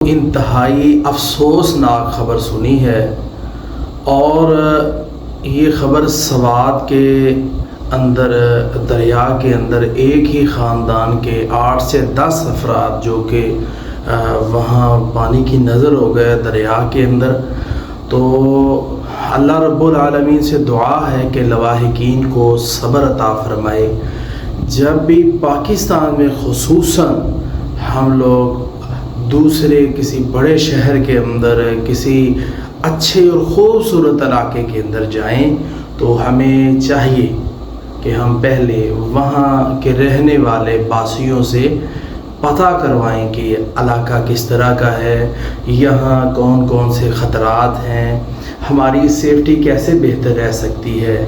انتہائی افسوسناک خبر سنی ہے، اور یہ خبر سوات کے اندر دریا کے اندر ایک ہی خاندان کے 8 سے 10 افراد جو کہ وہاں پانی کی نظر ہو گئے دریا کے اندر۔ تو اللہ رب العالمین سے دعا ہے کہ لواحقین کو صبر عطا فرمائے۔ جب بھی پاکستان میں خصوصاً ہم لوگ دوسرے کسی بڑے شہر کے اندر کسی اچھے اور خوبصورت علاقے کے اندر جائیں تو ہمیں چاہیے کہ ہم پہلے وہاں کے رہنے والے باسیوں سے پتہ کروائیں کہ علاقہ کس طرح کا ہے، یہاں کون کون سے خطرات ہیں، ہماری سیفٹی کیسے بہتر رہ سکتی ہے۔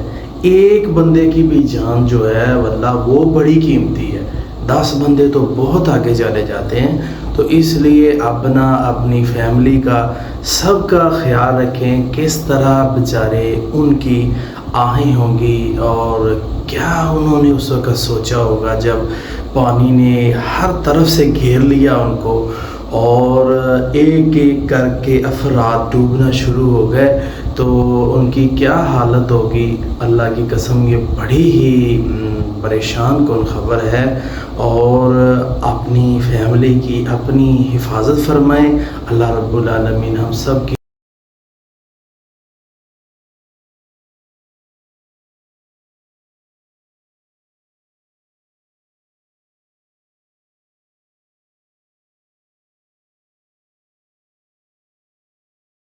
ایک بندے کی بھی جان جو ہے واللہ وہ بڑی قیمتی ہے، 10 بندے تو بہت آگے چلے جاتے ہیں۔ تو اس لیے اپنی فیملی کا سب کا خیال رکھیں، کس طرح بیچارے ان کی آہیں ہوں گی اور کیا انہوں نے اس وقت سوچا ہوگا جب پانی نے ہر طرف سے گھیر لیا ان کو اور ایک ایک کر کے افراد ڈوبنا شروع ہو گئے، تو ان کی کیا حالت ہوگی۔ اللہ کی قسم یہ بڑی ہی پریشان کن خبر ہے، اور اپنی فیملی کی اپنی حفاظت فرمائیں۔ اللہ رب العالمین ہم سب کی